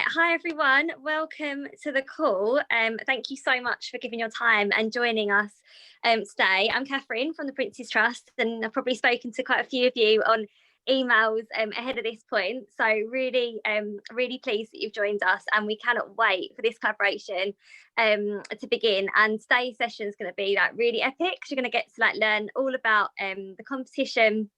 Right, hi everyone, welcome to the call. Thank you so much for giving your time and joining us today. I'm Catherine from the Prince's Trust, and I've probably spoken to quite a few of you on emails ahead of this point, so really pleased that you've joined us, and we cannot wait for this collaboration to begin. And today's session is going to be like really epic, because you're going to get to like learn all about the competition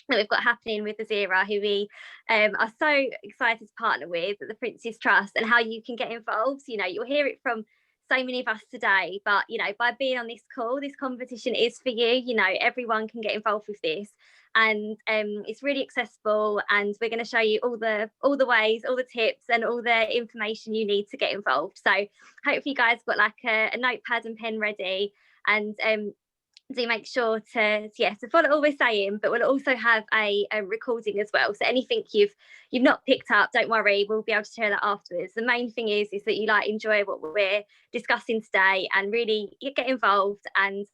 that we've got happening with Azera, who we are so excited to partner with at the Prince's Trust, and how you can get involved. You know, you'll hear it from so many of us today, but you know, by being on this call, this competition is for you. You know, everyone can get involved with this, and it's really accessible, and we're going to show you all the ways, all the tips, and all the information you need to get involved. So hopefully you guys got like a notepad and pen ready, and do make sure to follow all we're saying, but we'll also have a recording as well. So anything you've not picked up, don't worry, we'll be able to share that afterwards. The main thing is that you like enjoy what we're discussing today, and really get involved, and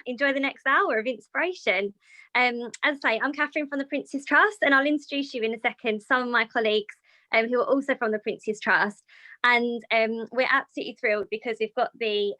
enjoy the next hour of inspiration. As I say, I'm Catherine from the Prince's Trust, and I'll introduce you in a second some of my colleagues who are also from the Prince's Trust. And we're absolutely thrilled because we've got the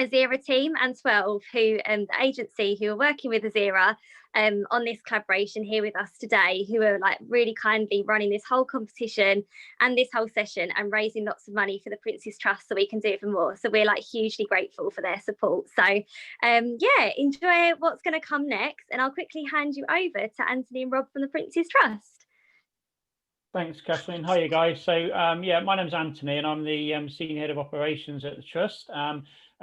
Azera team and 12, who the agency who are working with Azera on this collaboration here with us today, who are like really kindly running this whole competition and this whole session, and raising lots of money for the Prince's Trust so we can do it for more. So we're like hugely grateful for their support. So enjoy what's going to come next, and I'll quickly hand you over to Anthony and Rob from the Prince's Trust. Thanks, Catherine. Hi, you guys. So, my name's Anthony, and I'm the Senior Head of Operations at the Trust.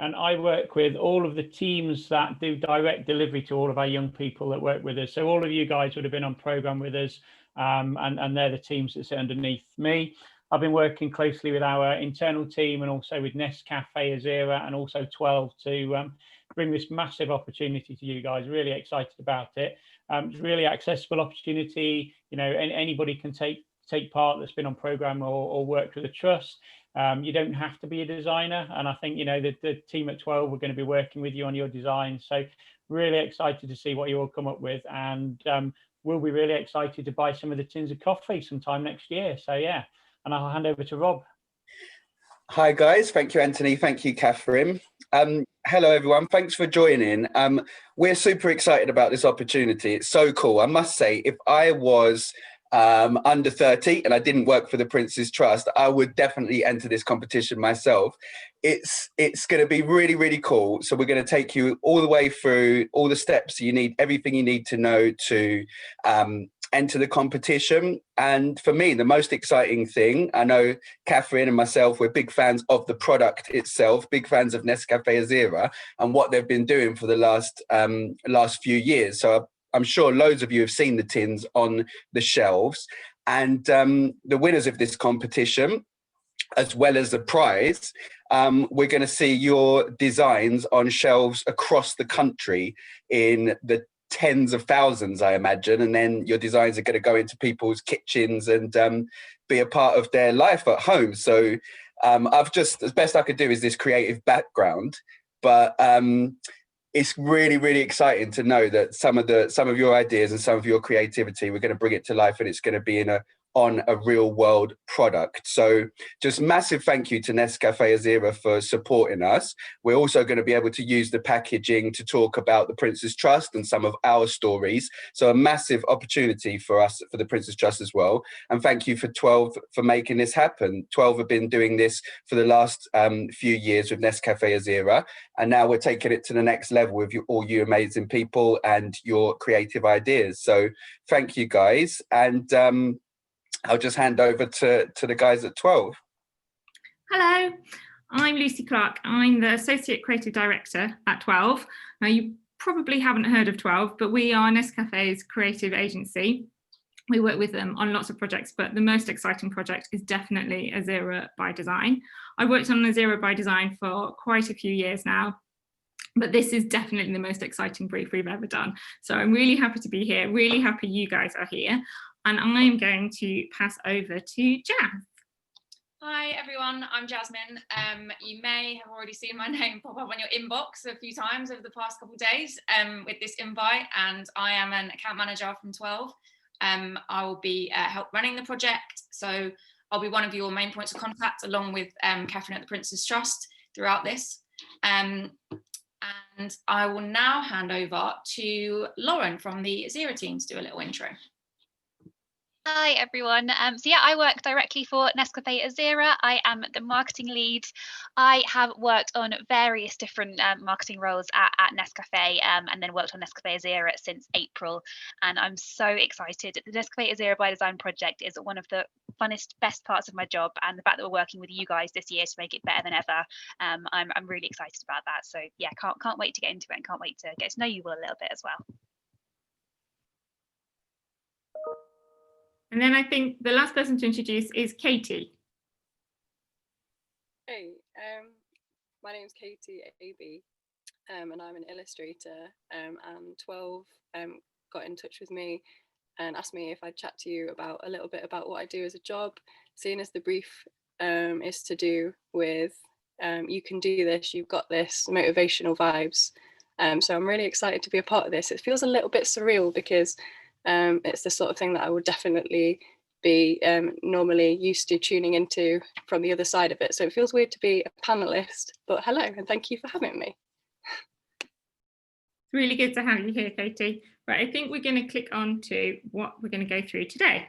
And I work with all of the teams that do direct delivery to all of our young people that work with us. So all of you guys would have been on programme with us, and they're the teams that sit underneath me. I've been working closely with our internal team, and also with NESCAFÉ, Azera, and also 12 to bring this massive opportunity to you guys. Really excited about it. It's a really accessible opportunity. You know, anybody can take part that's been on programme or worked with a trust. You don't have to be a designer, and I think, you know, the team at 12 are going to be working with you on your design. So really excited to see what you all come up with, and we'll be really excited to buy some of the tins of coffee sometime next year. So yeah, and I'll hand over to Rob. Hi guys, thank you Anthony, thank you Catherine. Hello everyone, thanks for joining. We're super excited about this opportunity. It's so cool. I must say, if I was under 30 and I didn't work for the Prince's Trust, I would definitely enter this competition myself. It's going to be really, really cool. So we're going to take you all the way through all the steps you need, everything you need to know to enter the competition. And for me, the most exciting thing, I know Catherine and myself, we're big fans of the product itself, big fans of NESCAFÉ Azera and what they've been doing for the last few years. So I'm sure loads of you have seen the tins on the shelves, and the winners of this competition, as well as the prize, we're going to see your designs on shelves across the country in the tens of thousands, I imagine, and then your designs are going to go into people's kitchens and be a part of their life at home. So I've just, as best I could do is this creative background, but it's really, really exciting to know that some of your ideas and some of your creativity, we're going to bring it to life, and it's going to be on a real world product. So just massive thank you to NESCAFÉ Azera for supporting us. We're also going to be able to use the packaging to talk about the Prince's Trust and some of our stories. So a massive opportunity for us, for the Prince's Trust as well. And thank you for 12 for making this happen. 12 have been doing this for the last few years with NESCAFÉ Azera, and now we're taking it to the next level with all you amazing people and your creative ideas. So thank you guys. And I'll just hand over to the guys at 12. Hello, I'm Lucy Clark. I'm the Associate Creative Director at 12. Now, you probably haven't heard of 12, but we are NESCAFÉ's creative agency. We work with them on lots of projects, but the most exciting project is definitely Azera by Design. I worked on Azera by Design for quite a few years now, but this is definitely the most exciting brief we've ever done. So I'm really happy to be here, really happy you guys are here. And I'm going to pass over to Jazz. Hi everyone, I'm Jasmine. You may have already seen my name pop up on your inbox a few times over the past couple of days with this invite, and I am an account manager from 12. I will be running the project, so I'll be one of your main points of contact, along with Catherine at the Prince's Trust throughout this. And I will now hand over to Lauren from the Azera team to do a little intro. Hi everyone. So yeah, I work directly for NESCAFÉ Azera. I am the marketing lead. I have worked on various different marketing roles at NESCAFÉ, and then worked on NESCAFÉ Azera since April. And I'm so excited. The NESCAFÉ Azera by Design project is one of the funnest, best parts of my job, and the fact that we're working with you guys this year to make it better than ever, I'm really excited about that. So yeah, can't wait to get into it, and can't wait to get to know you all a little bit as well. And then I think the last person to introduce is Katie. Hey, my name's Katie AB, and I'm an illustrator, and 12 got in touch with me and asked me if I'd chat to you about a little bit about what I do as a job, seeing as the brief is to do with you can do this, you've got this, motivational vibes. So I'm really excited to be a part of this. It feels a little bit surreal because it's the sort of thing that I would definitely be normally used to tuning into from the other side of it. So it feels weird to be a panelist, but hello and thank you for having me. It's really good to have you here, Katie. Right, I think we're going to click on to what we're going to go through today.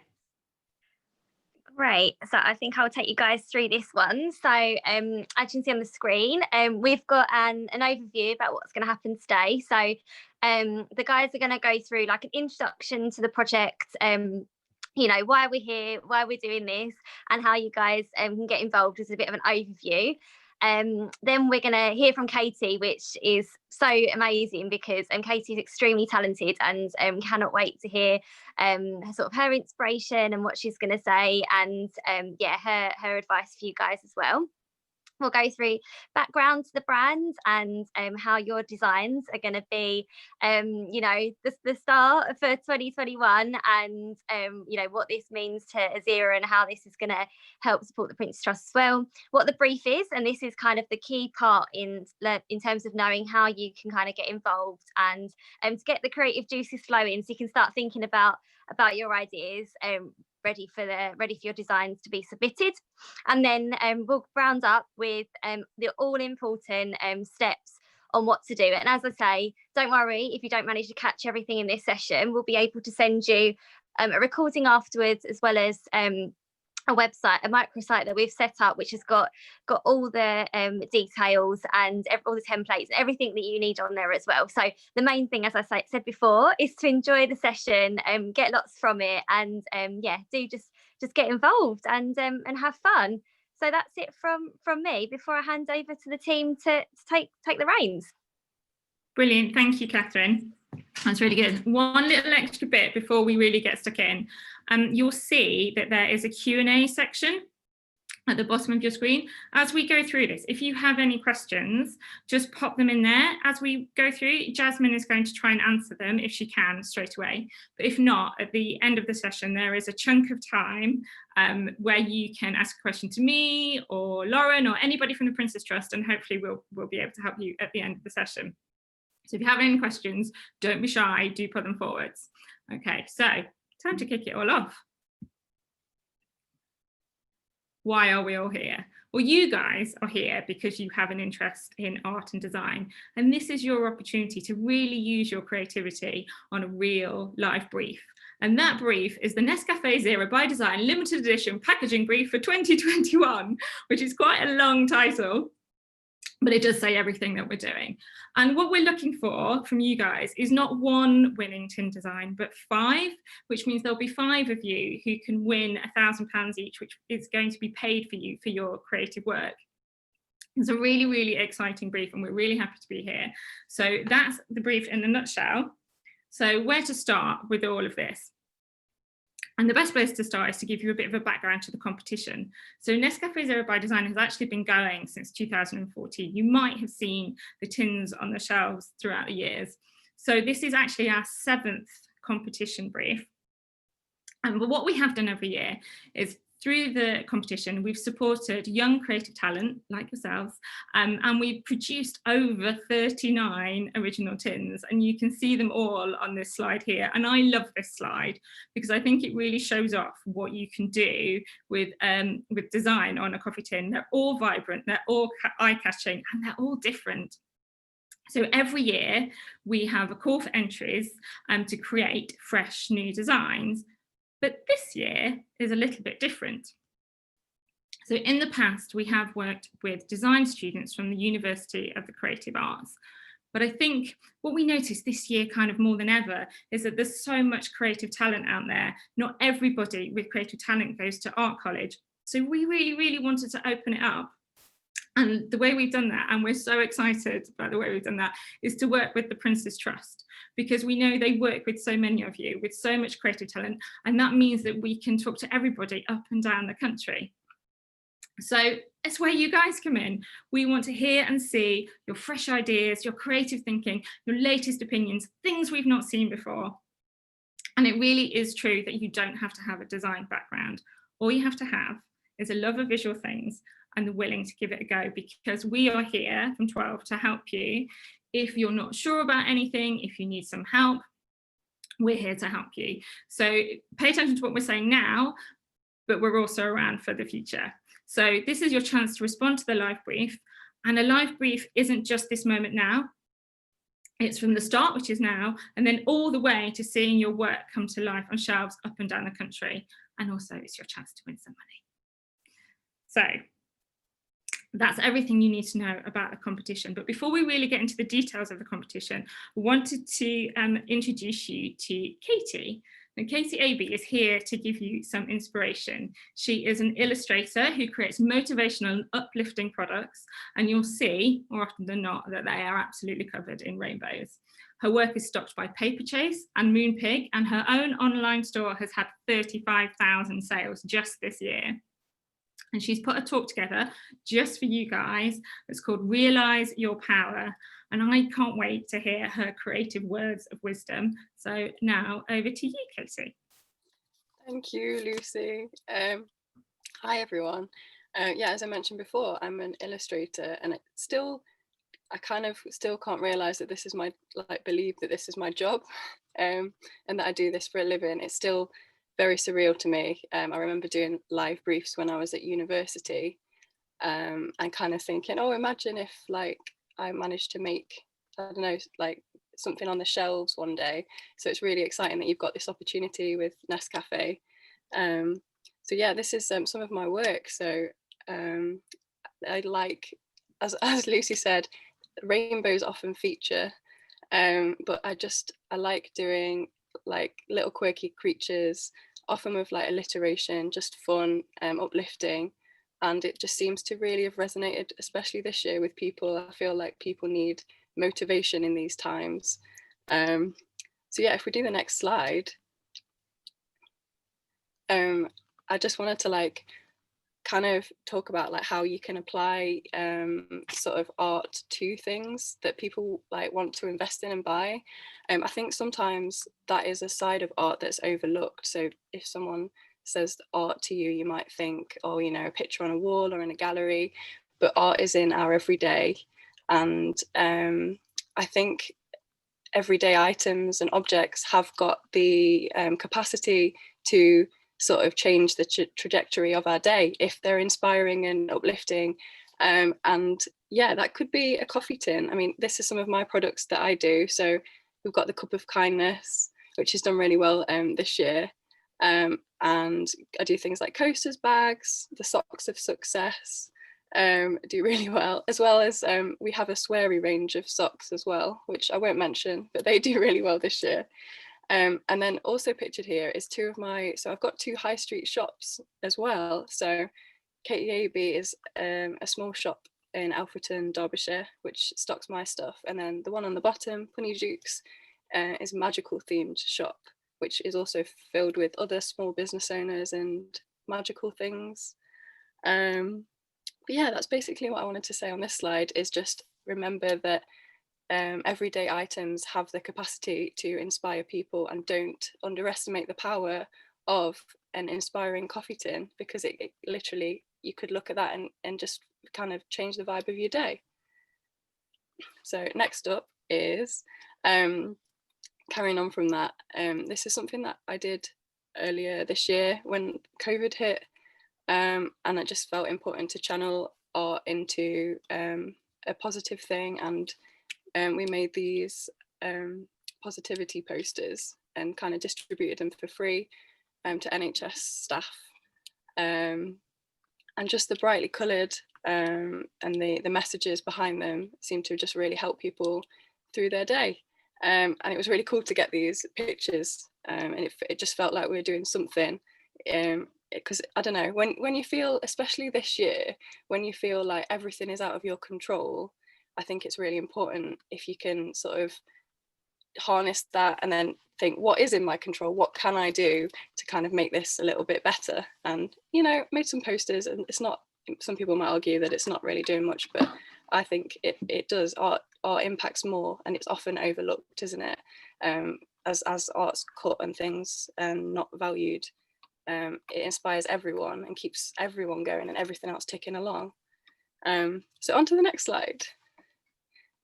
Great. So I think I'll take you guys through this one. So as you can see on the screen, we've got an overview about what's going to happen today. So the guys are going to go through like an introduction to the project, you know, why we're here, why we're doing this, and how you guys can get involved as a bit of an overview. Then we're going to hear from Katie, which is so amazing because Katie is extremely talented, and cannot wait to hear sort of her inspiration and what she's going to say, and yeah, her advice for you guys as well. We'll go through background to the brand and how your designs are going to be, you know, the start for 2021, and you know, what this means to Azera and how this is going to help support the Prince's Trust as well. What the brief is, and this is kind of the key part in terms of knowing how you can kind of get involved and to get the creative juices flowing, so you can start thinking about your ideas. Ready for your designs to be submitted, and then we'll round up with the all important steps on what to do. And as I say, don't worry if you don't manage to catch everything in this session. We'll be able to send you a recording afterwards, as well as a website, a microsite that we've set up, which has got all the details and all the templates and everything that you need on there as well. So the main thing, as I said before, is to enjoy the session, get lots from it, and yeah, do just get involved and have fun. So that's it from me before I hand over to the team to take the reins. Brilliant, thank you, Catherine. That's really good. One little extra bit before we really get stuck in. You'll see that there is a Q&A section at the bottom of your screen. As we go through this, if you have any questions, just pop them in there. As we go through, Jasmine is going to try and answer them if she can straight away. But if not, at the end of the session, there is a chunk of time where you can ask a question to me or Lauren or anybody from the Prince's Trust, and hopefully we'll be able to help you at the end of the session. So if you have any questions, don't be shy, do put them forwards. Okay, so time to kick it all off. Why are we all here? Well, you guys are here because you have an interest in art and design, and this is your opportunity to really use your creativity on a real live brief. And that brief is the NESCAFÉ Azera by Design limited edition packaging brief for 2021, which is quite a long title, but it does say everything that we're doing. And what we're looking for from you guys is not one winning tin design, but 5, which means there'll be 5 of you who can win £1,000 each, which is going to be paid for you for your creative work. It's a really, really exciting brief, and we're really happy to be here. So that's the brief in a nutshell. So where to start with all of this? And the best place to start is to give you a bit of a background to the competition. So NESCAFÉ Azera by Design has actually been going since 2014. You might have seen the tins on the shelves throughout the years. So this is actually our 7th competition brief. And what we have done every year is through the competition, we've supported young creative talent like yourselves, and we've produced over 39 original tins, and you can see them all on this slide here. And I love this slide because I think it really shows off what you can do with design on a coffee tin. They're all vibrant, they're all eye-catching, and they're all different. So every year we have a call for entries to create fresh new designs. But this year is a little bit different. So in the past, we have worked with design students from the University of the Creative Arts. But I think what we noticed this year kind of more than ever is that there's so much creative talent out there. Not everybody with creative talent goes to art college. So we really, really wanted to open it up. And the way we've done that, and we're so excited about the way we've done that, is to work with the Prince's Trust, because we know they work with so many of you with so much creative talent, and that means that we can talk to everybody up and down the country. So it's where you guys come in. We want to hear and see your fresh ideas, your creative thinking, your latest opinions, things we've not seen before. And it really is true that you don't have to have a design background. All you have to have is a love of visual things and the willing to give it a go, because we are here from 12 to help you. If you're not sure about anything, if you need some help, we're here to help you. So pay attention to what we're saying now, but we're also around for the future. So this is your chance to respond to the live brief. And a live brief isn't just this moment now. It's from the start, which is now, and then all the way to seeing your work come to life on shelves up and down the country. And also it's your chance to win some money. So that's everything you need to know about the competition. But before we really get into the details of the competition, I wanted to introduce you to Katie. And Katie AB is here to give you some inspiration. She is an illustrator who creates motivational and uplifting products, and you'll see, more often than not, that they are absolutely covered in rainbows. Her work is stocked by Paperchase and Moonpig, and her own online store has had 35,000 sales just this year. And she's put a talk together just for you guys. It's called Realise Your Power. And I can't wait to hear her creative words of wisdom. So now over to you, Katie. Thank you, Lucy. Hi, everyone. Yeah, as I mentioned before, I'm an illustrator, and I kind of still can't realise that this is my, believe that this is my job, and that I do this for a living. It's still very surreal to me. I remember doing live briefs when I was at university, and kind of thinking, oh, imagine if I managed to make, I don't know, something on the shelves one day. So it's really exciting that you've got this opportunity with NESCAFÉ. So yeah, this is some of my work. So I like, as Lucy said, rainbows often feature, but I like doing little quirky creatures, often with alliteration, just fun, uplifting, and it just seems to really have resonated, especially this year, with people. I feel like people need motivation in these times. So yeah, if we do the next slide, I just wanted to kind of talk about how you can apply sort of art to things that people want to invest in and buy. I think sometimes that is a side of art that's overlooked. So if someone says art to you, you might think, oh, a picture on a wall or in a gallery, but art is in our everyday. And I think everyday items and objects have got the capacity to sort of change the trajectory of our day if they're inspiring and uplifting. And yeah, that could be a coffee tin. I mean, this is some of my products that I do. So we've got the Cup of Kindness, which has done really well this year. And I do things like coasters, bags, the Socks of Success do really well, as well as we have a sweary range of socks as well, which I won't mention, but they do really well this year. And then also pictured here is so I've got 2 high street shops as well. So Katie AB is a small shop in Alfreton, Derbyshire, which stocks my stuff. And then the one on the bottom, Punny Jukes, is a magical themed shop, which is also filled with other small business owners and magical things. But yeah, that's basically what I wanted to say on this slide, is just remember that everyday items have the capacity to inspire people, and don't underestimate the power of an inspiring coffee tin, because it literally, you could look at that and just kind of change the vibe of your day. So next up is carrying on from that. This is something that I did earlier this year when COVID hit, and it just felt important to channel art into a positive thing, and we made these positivity posters and kind of distributed them for free to NHS staff, and just the brightly coloured and the messages behind them seemed to just really help people through their day. And it was really cool to get these pictures, and it just felt like we were doing something, because I don't know, when you feel, especially this year, when you feel like everything is out of your control, I think it's really important if you can sort of harness that and then think, what is in my control, what can I do to kind of make this a little bit better. And made some posters, and it's not, some people might argue that it's not really doing much, but I think it does. Art impacts more, and it's often overlooked, isn't it? As art's cut and things and not valued, it inspires everyone and keeps everyone going and everything else ticking along. So on to the next slide.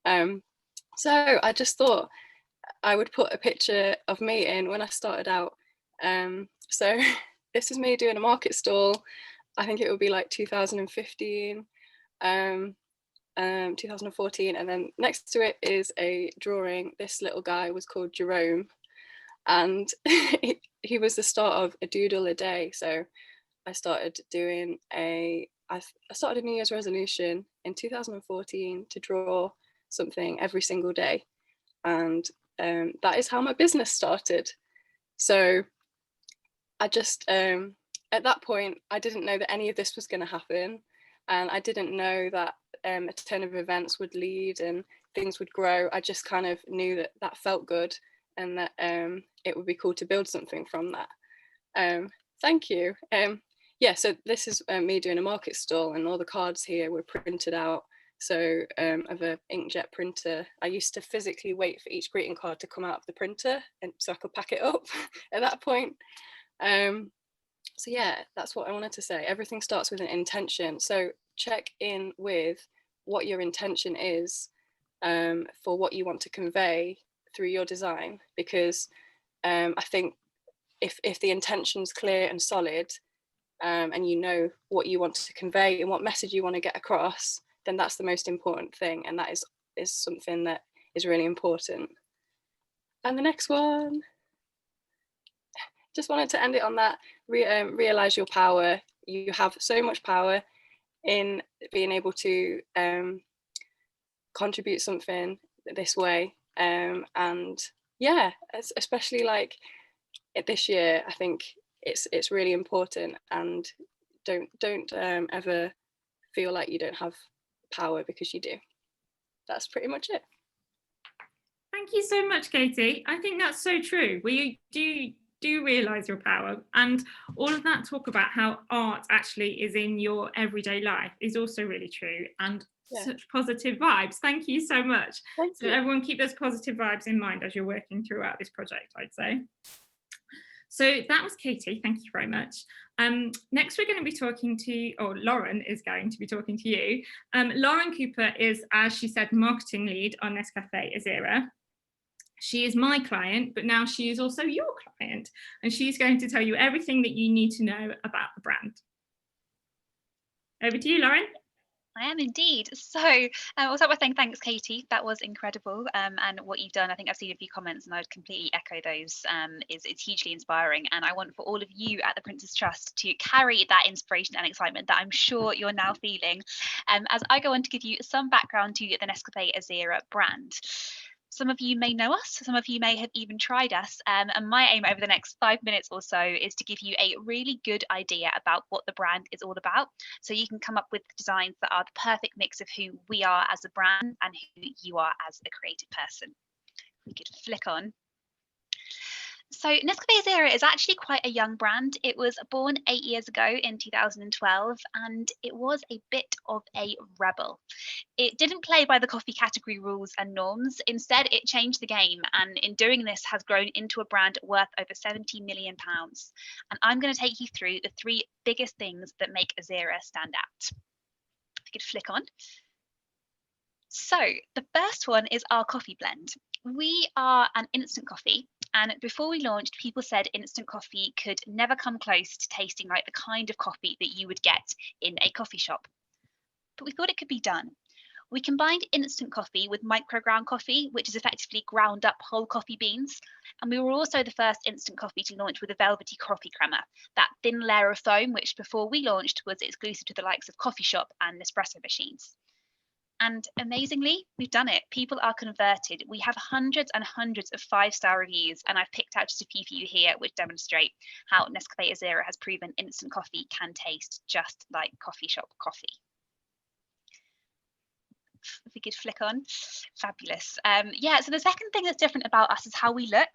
So I just thought I would put a picture of me in when I started out. So this is me doing a market stall. I think it would be like 2015, 2014, and then next to it is a drawing. This little guy was called Jerome, and he was the start of a doodle a day. So I started doing I started a New Year's resolution in 2014 to draw something every single day, and that is how my business started. So I just at that point I didn't know that any of this was going to happen, and I didn't know that a turn of events would lead and things would grow. I just kind of knew that that felt good, and that it would be cool to build something from that. Thank you. Yeah, so this is me doing a market stall, and all the cards here were printed out. So of an inkjet printer. I used to physically wait for each greeting card to come out of the printer, and so I could pack it up at that point. So yeah, that's what I wanted to say. Everything starts with an intention. So check in with what your intention is for what you want to convey through your design, because I think if the intention's clear and solid, and you know what you want to convey and what message you want to get across, then that's the most important thing, and that is something that is really important. And the next one, just wanted to end it on that. Realize your power. You have so much power in being able to contribute something this way, and yeah, especially like this year, I think it's really important. And don't ever feel like you don't have power, because you do. That's pretty much it. Thank you so much, Katie. I think that's so true. We do realize your power, and all of that talk about how art actually is in your everyday life is also really true, and such positive vibes. Thank you so much. Thank you. So everyone keep those positive vibes in mind as you're working throughout this project, I'd say. So that was Katie, thank you very much. Next we're going to be talking to, or Lauren is going to be talking to you. Lauren Cooper is, as she said, marketing lead on NESCAFÉ Azera. She is my client, but now she is also your client, and she's going to tell you everything that you need to know about the brand. Over to you, Lauren. I am indeed. So I'll start by saying thanks, Katie. That was incredible. And what you've done, I think I've seen a few comments and I would completely echo those. It's hugely inspiring. And I want for all of you at the Prince's Trust to carry that inspiration and excitement that I'm sure you're now feeling as I go on to give you some background to the NESCAFÉ Azera brand. Some of you may know us, some of you may have even tried us, and my aim over the next 5 minutes or so is to give you a really good idea about what the brand is all about, so you can come up with designs that are the perfect mix of who we are as a brand and who you are as a creative person. We could flick on. So Nescafé Azera is actually quite a young brand. It was born 8 years ago in 2012, and it was a bit of a rebel. It didn't play by the coffee category rules and norms. Instead, it changed the game, and in doing this has grown into a brand worth over £70 million. And I'm going to take you through the 3 biggest things that make Azera stand out. If you could flick on. So the first one is our coffee blend. We are an instant coffee, and before we launched, people said instant coffee could never come close to tasting like the kind of coffee that you would get in a coffee shop. But we thought it could be done. We combined instant coffee with microground coffee, which is effectively ground up whole coffee beans. And we were also the first instant coffee to launch with a velvety coffee crema, that thin layer of foam, which before we launched was exclusive to the likes of coffee shop and Nespresso machines. And amazingly, we've done it. People are converted. We have hundreds and hundreds of 5-star reviews, and I've picked out just a few for you here which demonstrate how Nescafé Azera has proven instant coffee can taste just like coffee shop coffee. If we could flick on. Fabulous. Yeah, so the second thing that's different about us is how we look.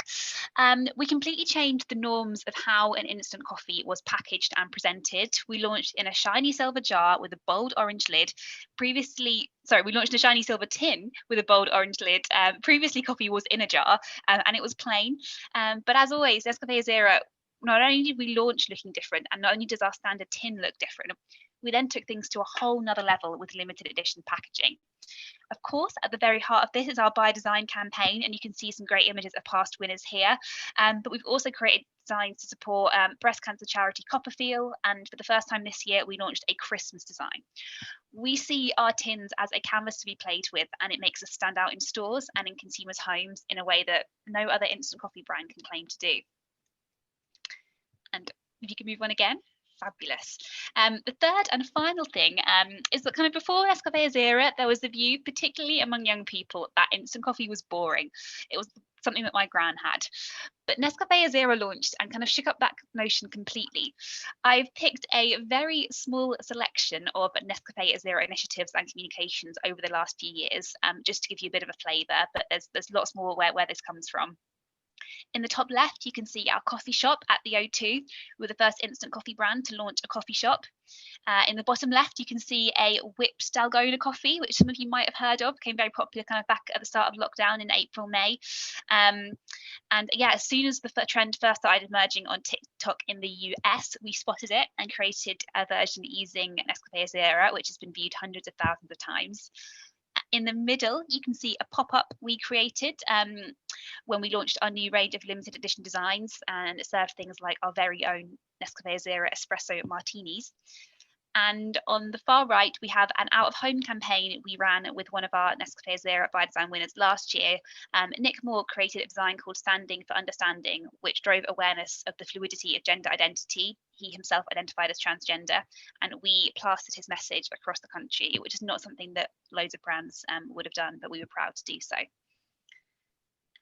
We completely changed the norms of how an instant coffee was packaged and presented. We launched in a shiny silver jar with a bold orange lid. We launched in a shiny silver tin with a bold orange lid. Previously, coffee was in a jar and it was plain. But as always, Nescafé Azera, not only did we launch looking different, and not only does our standard tin look different, we then took things to a whole nother level with limited edition packaging. Of course, at the very heart of this is our By Design campaign, and you can see some great images of past winners here. But we've also created designs to support breast cancer charity Copperfield, and for the first time this year, we launched a Christmas design. We see our tins as a canvas to be played with, and it makes us stand out in stores and in consumers' homes in a way that no other instant coffee brand can claim to do. And if you can move on again. Fabulous. The third and final thing is that kind of before Nescafé Azera, there was the view, particularly among young people, that instant coffee was boring. It was something that my gran had. But Nescafé Azera launched and kind of shook up that notion completely. I've picked a very small selection of Nescafé Azera initiatives and communications over the last few years, just to give you a bit of a flavour, but there's lots more where this comes from. In the top left, you can see our coffee shop at the O2. We're the first instant coffee brand to launch a coffee shop. In the bottom left, you can see a whipped Dalgona coffee, which some of you might have heard of, became very popular kind of back at the start of lockdown in April, May. And yeah, as soon as the trend first started emerging on TikTok in the US, we spotted it and created a version using Nescafé Azera, which has been viewed hundreds of thousands of times. In the middle, you can see a pop-up we created when we launched our new range of limited edition designs, and it served things like our very own Nescafé Azera espresso martinis. And on the far right, we have an out-of-home campaign we ran with one of our Nescafé Azera by Design winners last year. Nick Moore created a design called Standing for Understanding, which drove awareness of the fluidity of gender identity. He himself identified as transgender, and we plastered his message across the country, which is not something that loads of brands would have done, but we were proud to do so.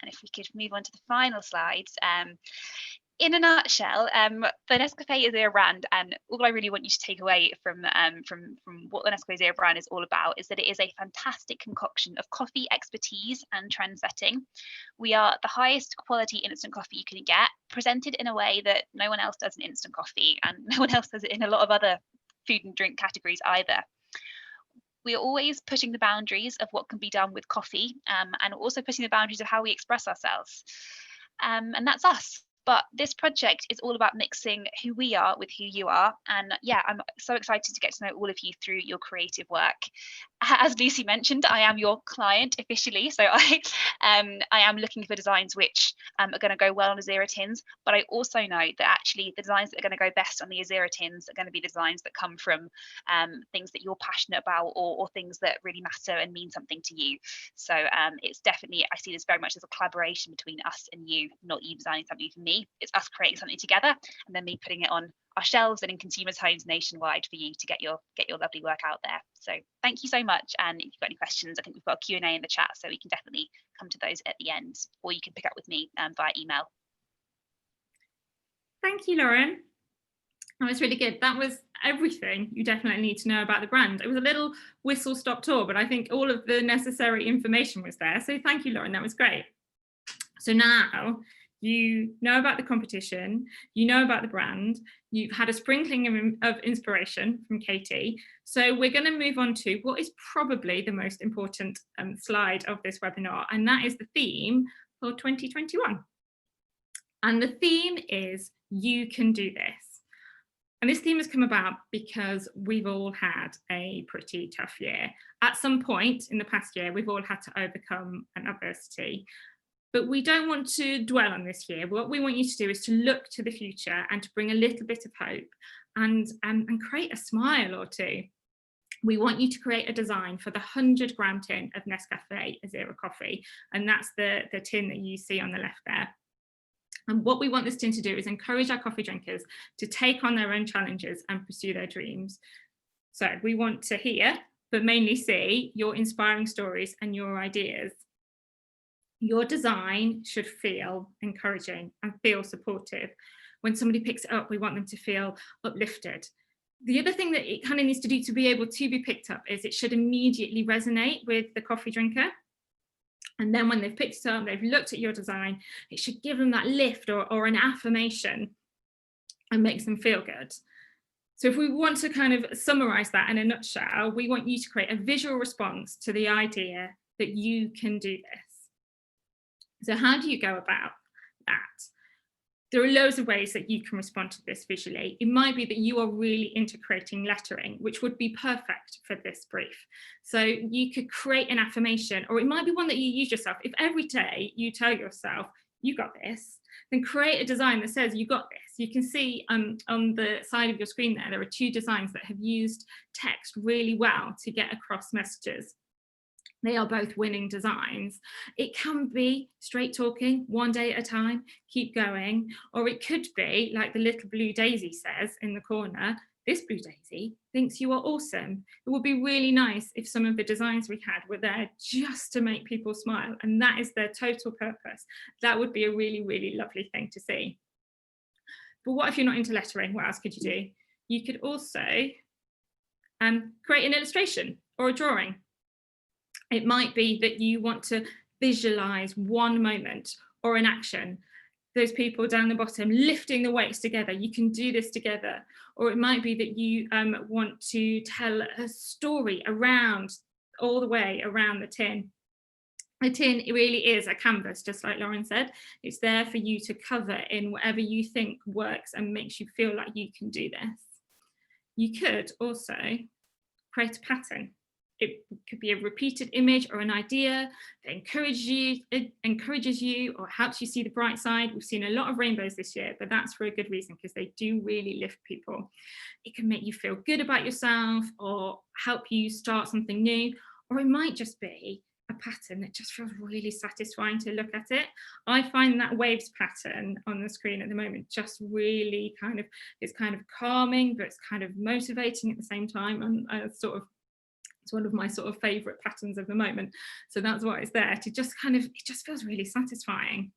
And if we could move on to the final slides. In a nutshell, the Nescafé Azera brand, and all I really want you to take away from what the Nescafé Azera brand is all about, is that it is a fantastic concoction of coffee expertise and trend setting. We are the highest quality instant coffee you can get, presented in a way that no one else does in instant coffee, and no one else does it in a lot of other food and drink categories either. We are always pushing the boundaries of what can be done with coffee, and also pushing the boundaries of how we express ourselves. And that's us. But this project is all about mixing who we are with who you are. And yeah, I'm so excited to get to know all of you through your creative work. As Lucy mentioned, I am your client officially. So I am looking for designs which are going to go well on Azera tins. But I also know that actually the designs that are going to go best on the Azera tins are going to be designs that come from things that you're passionate about, or things that really matter and mean something to you. So it's definitely, I see this very much as a collaboration between us and you, not you designing something for me. It's us creating something together and then me putting it on our shelves and in consumers' homes nationwide for you to get your lovely work out there. So thank you so much. And if you've got any questions, I think we've got a Q&A in the chat, so we can definitely come to those at the end, or you can pick up with me via email. Thank you, Lauren. That was really good. That was everything you definitely need to know about the brand. It was a little whistle-stop tour, but I think all of the necessary information was there. So thank you, Lauren. That was great. So now you know about the competition, you know about the brand, you've had a sprinkling of inspiration from Katie. So we're going to move on to what is probably the most important slide of this webinar, and that is the theme for 2021. And the theme is "You Can Do This." And this theme has come about because we've all had a pretty tough year. At some point in the past year, we've all had to overcome an adversity. But we don't want to dwell on this year. What we want you to do is to look to the future and to bring a little bit of hope and create a smile or two. We want you to create a design for the 100-gram tin of NESCAFÉ Azera coffee. And that's the tin that you see on the left there. And what we want this tin to do is encourage our coffee drinkers to take on their own challenges and pursue their dreams. So we want to hear, but mainly see, your inspiring stories and your ideas. Your design should feel encouraging and feel supportive. When somebody picks it up, we want them to feel uplifted. The other thing that it kind of needs to do to be able to be picked up is it should immediately resonate with the coffee drinker. And then when they've picked it up, they've looked at your design, it should give them that lift or an affirmation and makes them feel good. So if we want to kind of summarize that in a nutshell, we want you to create a visual response to the idea that you can do this. So how do you go about that? There are loads of ways that you can respond to this visually. It might be that you are really into creating lettering, which would be perfect for this brief. So you could create an affirmation, or it might be one that you use yourself. If every day you tell yourself, you got this, then create a design that says you got this. You can see on the side of your screen there are 2 designs that have used text really well to get across messages. They are both winning designs. It can be straight talking, one day at a time, keep going, or it could be like the little blue daisy says in the corner, this blue daisy thinks you are awesome. It would be really nice if some of the designs we had were there just to make people smile, and that is their total purpose. That would be a really, really lovely thing to see. But what if you're not into lettering? What else could you do? You could also create an illustration or a drawing. It might be that you want to visualize one moment or an action. Those people down the bottom lifting the weights together, you can do this together. Or it might be that you want to tell a story around, all the way around the tin. A tin, it really is a canvas, just like Lauren said. It's there for you to cover in whatever you think works and makes you feel like you can do this. You could also create a pattern. It could be a repeated image or an idea that encourages you or helps you see the bright side. We've seen a lot of rainbows this year, but that's for a good reason, because they do really lift people. It can make you feel good about yourself or help you start something new, or it might just be a pattern that just feels really satisfying to look at it. I find that waves pattern on the screen at the moment just really it's kind of calming, but it's kind of motivating at the same time, and it's one of my sort of favorite patterns of the moment. So that's why it's there, to just it just feels really satisfying.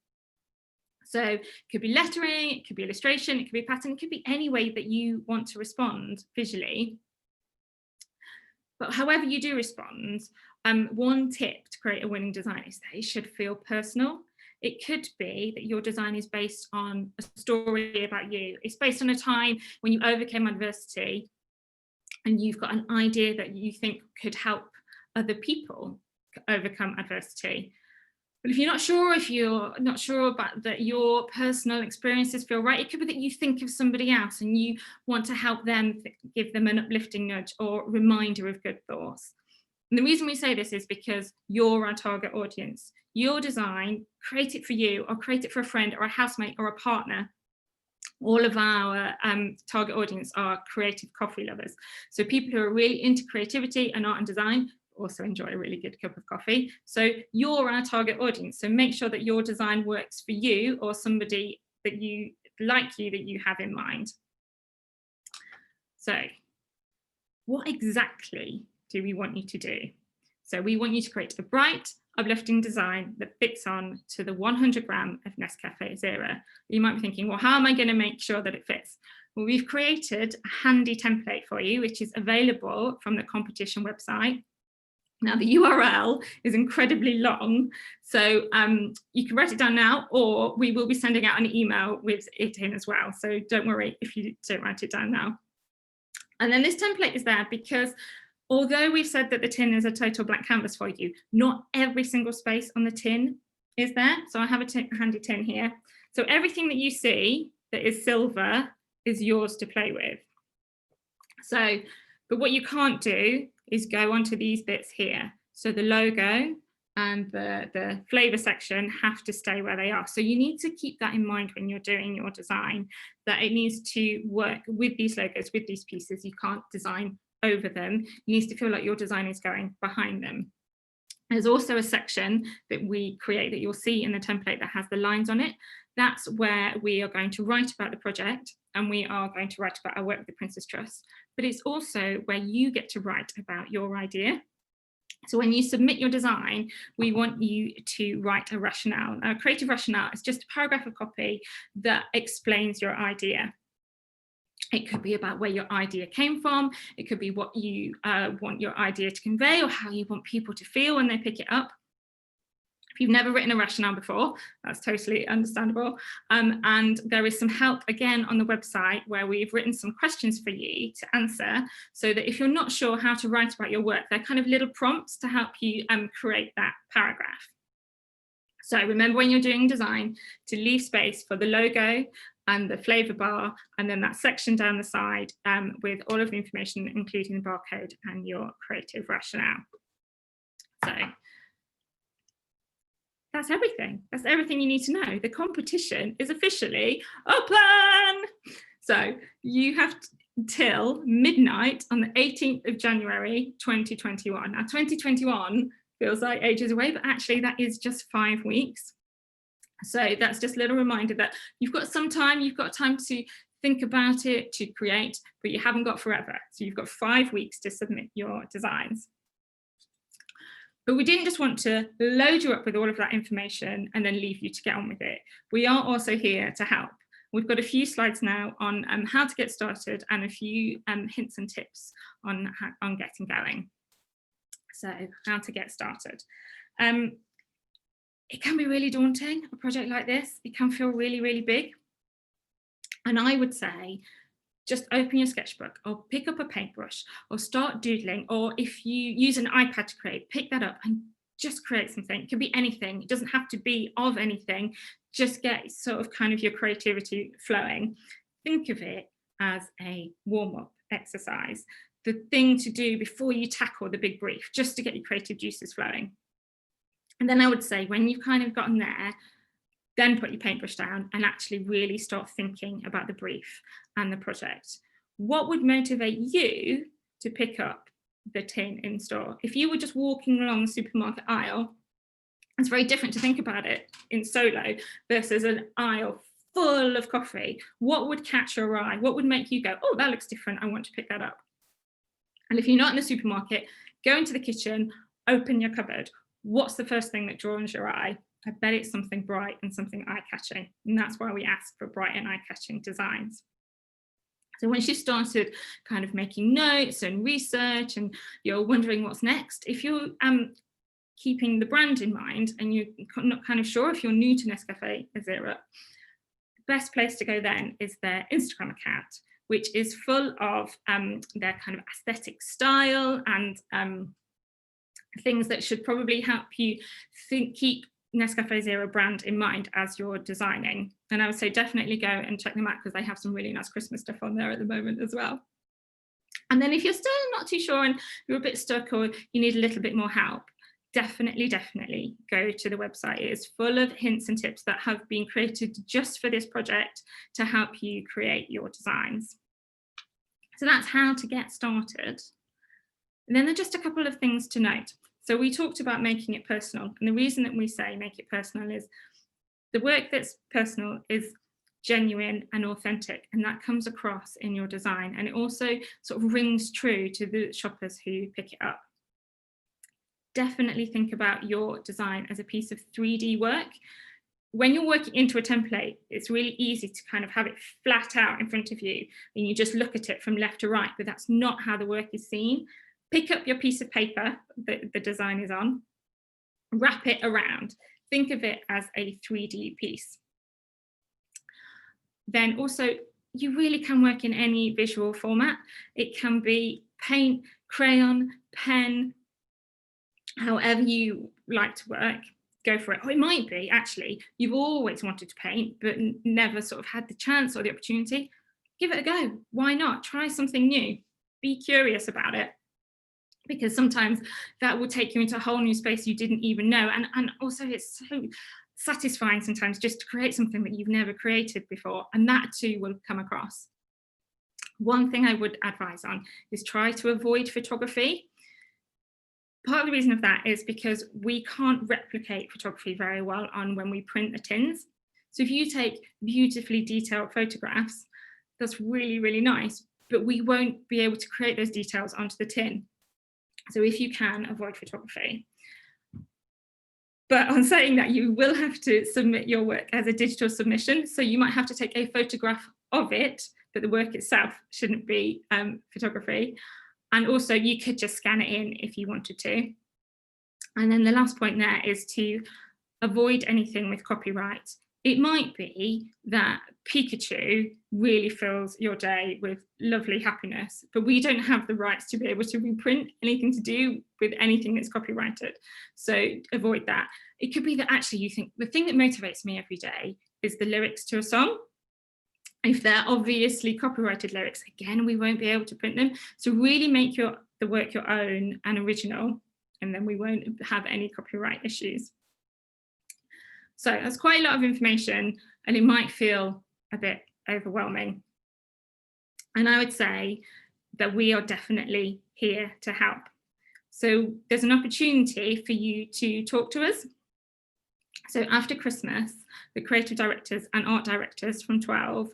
So it could be lettering, it could be illustration, it could be a pattern, it could be any way that you want to respond visually. But however you do respond, one tip to create a winning design is that it should feel personal. It could be that your design is based on a story about you. It's based on a time when you overcame adversity and you've got an idea that you think could help other people overcome adversity. But if you're not sure about that your personal experiences feel right, it could be that you think of somebody else and you want to help them, give them an uplifting nudge or reminder of good thoughts. And the reason we say this is because you're our target audience. Your design, create it for you or create it for a friend or a housemate or a partner. All of our target audience are creative coffee lovers. So people who are really into creativity and art and design also enjoy a really good cup of coffee. So you're our target audience. So make sure that your design works for you or somebody that you have in mind. So what exactly do we want you to do? So we want you to create a bright, uplifting design that fits on to the 100 gram of NESCAFÉ Azera. You might be thinking, well, how am I going to make sure that it fits? Well, we've created a handy template for you, which is available from the competition website. Now the URL is incredibly long, so you can write it down now, or we will be sending out an email with it in as well. So don't worry if you don't write it down now. And then this template is there because although we've said that the tin is a total blank canvas for you, not every single space on the tin is there. So I have a handy tin here. So everything that you see that is silver is yours to play with. So, but what you can't do is go onto these bits here. So the logo and the flavor section have to stay where they are. So you need to keep that in mind when you're doing your design, that it needs to work with these logos, with these pieces. You can't design over them. It needs to feel like your design is going behind them. There's also a section that we create that you'll see in the template that has the lines on it. That's where we are going to write about the project, and we are going to write about our work with the Prince's Trust. But it's also where you get to write about your idea. So when you submit your design, we want you to write a rationale. A creative rationale is just a paragraph of copy that explains your idea. It could be about where your idea came from. It could be what you want your idea to convey, or how you want people to feel when they pick it up. If you've never written a rationale before, that's totally understandable. And there is some help again on the website where we've written some questions for you to answer, so that if you're not sure how to write about your work, they're kind of little prompts to help you create that paragraph. So remember, when you're doing design, to leave space for the logo and the flavor bar, and then that section down the side with all of the information, including the barcode and your creative rationale. So that's everything. That's everything you need to know. The competition is officially open. So you have till midnight on the 18th of January, 2021. Now 2021 feels like ages away, but actually that is just 5 weeks. So that's just a little reminder that you've got some time, you've got time to think about it, to create, but you haven't got forever. So you've got 5 weeks to submit your designs. But we didn't just want to load you up with all of that information and then leave you to get on with it. We are also here to help. We've got a few slides now on how to get started, and a few hints and tips on getting going. So how to get started. It can be really daunting, a project like this. It can feel really, really big. And I would say, just open your sketchbook, or pick up a paintbrush, or start doodling, or if you use an iPad to create, pick that up and just create something. It could be anything. It doesn't have to be of anything. Just get sort of kind of your creativity flowing. Think of it as a warm-up exercise, the thing to do before you tackle the big brief, just to get your creative juices flowing. And then I would say, when you've kind of gotten there, then put your paintbrush down and actually really start thinking about the brief and the project. What would motivate you to pick up the tin in store? If you were just walking along the supermarket aisle, it's very different to think about it in solo versus an aisle full of coffee. What would catch your eye? What would make you go, oh, that looks different, I want to pick that up? And if you're not in the supermarket, go into the kitchen, open your cupboard. What's the first thing that draws your eye? I bet it's something bright and something eye-catching. And that's why we ask for bright and eye-catching designs. So once you've started kind of making notes and research, and you're wondering what's next, if you're keeping the brand in mind and you're not kind of sure, if you're new to NESCAFÉ Azera, the best place to go then is their Instagram account, which is full of their kind of aesthetic style and things that should probably help you keep NESCAFÉ Azera brand in mind as you're designing. And I would say definitely go and check them out, because they have some really nice Christmas stuff on there at the moment as well. And then if you're still not too sure and you're a bit stuck, or you need a little bit more help, definitely go to the website. It is full of hints and tips that have been created just for this project to help you create your designs. So that's how to get started. And then there are just a couple of things to note. So we talked about making it personal, and the reason that we say make it personal is the work that's personal is genuine and authentic, and that comes across in your design, and it also sort of rings true to the shoppers who pick it up. Definitely think about your design as a piece of 3D work. When you're working into a template, it's really easy to kind of have it flat out in front of you and you just look at it from left to right, but that's not how the work is seen. pick up your piece of paper that the design is on, wrap it around. Think of it as a 3D piece. Then also, you really can work in any visual format. It can be paint, crayon, pen, however you like to work, go for it. Or it might be, actually, you've always wanted to paint, but never sort of had the chance or the opportunity. Give it a go. Why not? Try something new. Be curious about it, because sometimes that will take you into a whole new space you didn't even know. And also it's so satisfying sometimes just to create something that you've never created before, and that too will come across. One thing I would advise on is try to avoid photography. Part of the reason of that is because we can't replicate photography very well on when we print the tins. So if you take beautifully detailed photographs, that's really, really nice, but we won't be able to create those details onto the tin. So if you can, avoid photography. But on saying that, you will have to submit your work as a digital submission. So you might have to take a photograph of it, but the work itself shouldn't be photography. And also you could just scan it in if you wanted to. And then the last point there is to avoid anything with copyright. It might be that Pikachu really fills your day with lovely happiness, but we don't have the rights to be able to reprint anything to do with anything that's copyrighted. So avoid that. It could be that actually you think the thing that motivates me every day is the lyrics to a song. If they're obviously copyrighted lyrics, again, we won't be able to print them. So really make the work your own and original, and then we won't have any copyright issues. So that's quite a lot of information, and it might feel a bit overwhelming. And I would say that we are definitely here to help. So there's an opportunity for you to talk to us. So after Christmas, the creative directors and art directors from 12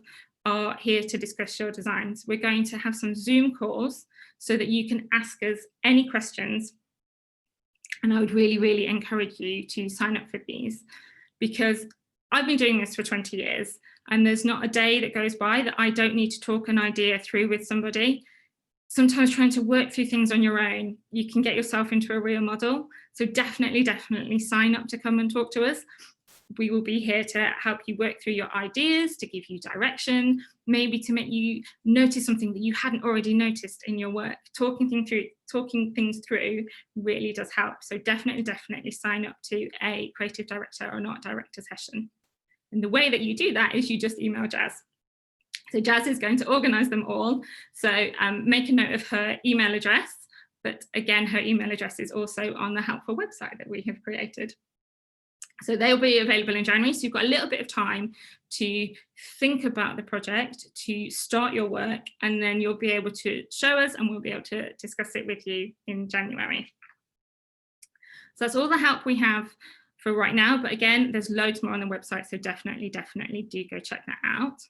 are here to discuss your designs. We're going to have some Zoom calls so that you can ask us any questions. And I would really, really encourage you to sign up for these, because I've been doing this for 20 years and there's not a day that goes by that I don't need to talk an idea through with somebody. Sometimes trying to work through things on your own, you can get yourself into a real model. So definitely, definitely sign up to come and talk to us. We will be here to help you work through your ideas, to give you direction, maybe to make you notice something that you hadn't already noticed in your work. Talking things through really does help. So definitely, definitely sign up to a creative director or an art director session. And the way that you do that is you just email Jazz. So Jazz is going to organise them all. So make a note of her email address, but again, her email address is also on the helpful website that we have created. So they'll be available in January. So you've got a little bit of time to think about the project, to start your work, and then you'll be able to show us and we'll be able to discuss it with you in January. So that's all the help we have for right now. But again, there's loads more on the website. So definitely, definitely do go check that out.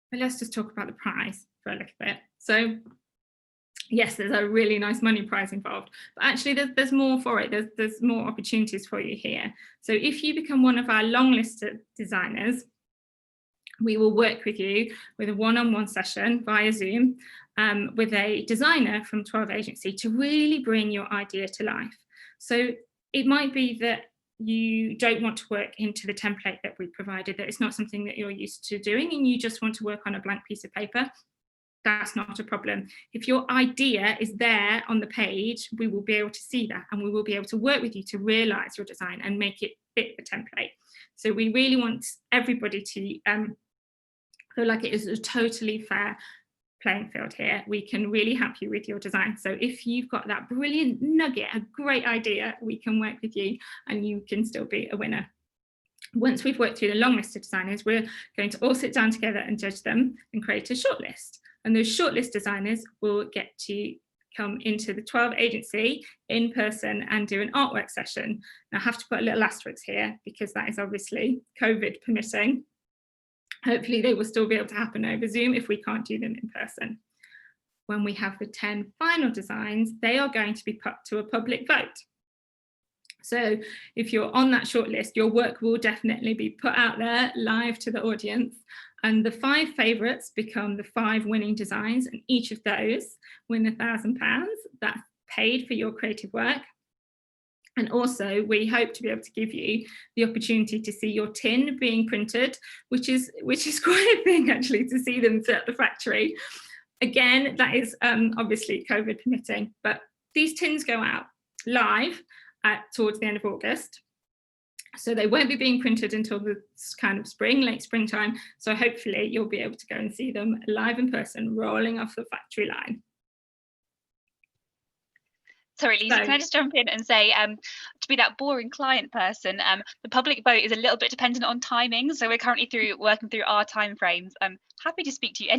But let's just talk about the prize for a little bit. So yes, there's a really nice money prize involved, but actually there's more for it. There's more opportunities for you here. So if you become one of our long listed designers, we will work with you with a one-on-one session via Zoom with a designer from 12 Agency to really bring your idea to life. So it might be that you don't want to work into the template that we provided, that it's not something that you're used to doing and you just want to work on a blank piece of paper. That's not a problem. If your idea is there on the page, we will be able to see that and we will be able to work with you to realise your design and make it fit the template. So we really want everybody to feel like it is a totally fair playing field here. We can really help you with your design. So if you've got that brilliant nugget, a great idea, we can work with you and you can still be a winner. Once we've worked through the long list of designers, we're going to all sit down together and judge them and create a shortlist. And those shortlist designers will get to come into the 12 Agency in person and do an artwork session. Now I have to put a little asterisk here because that is obviously COVID permitting. Hopefully they will still be able to happen over Zoom if we can't do them in person. When we have the 10 final designs, they are going to be put to a public vote. So if you're on that shortlist, your work will definitely be put out there live to the audience. And the 5 favourites become the 5 winning designs, and each of those win £1,000. That's paid for your creative work. And also, we hope to be able to give you the opportunity to see your tin being printed, which is quite a thing, actually, to see them at the factory. Again, that is obviously COVID permitting, but these tins go out live towards the end of August. So they won't be being printed until the kind of late springtime. So hopefully you'll be able to go and see them live in person, rolling off the factory line. Sorry, Lisa, can I just jump in and say, to be that boring client person, the public vote is a little bit dependent on timing. So we're currently working through our timeframes. I'm happy to speak to you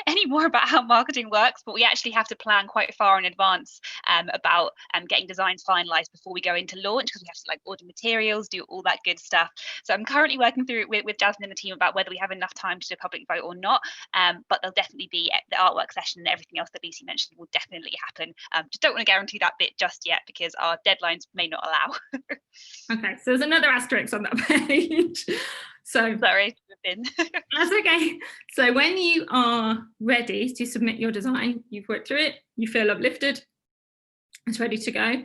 any more about how marketing works, but we actually have to plan quite far in advance about getting designs finalised before we go into launch, because we have to like order materials, do all that good stuff. So I'm currently working through it with Jasmine and the team about whether we have enough time to do a public vote or not. But there'll definitely be the artwork session and everything else that Lucy mentioned will definitely happen. Just don't want to guarantee that bit just yet because our deadlines may not allow. Okay, so there's another asterisk on that page. So sorry. That's okay. So when you are ready to submit your design, you've worked through it, you feel uplifted, it's ready to go.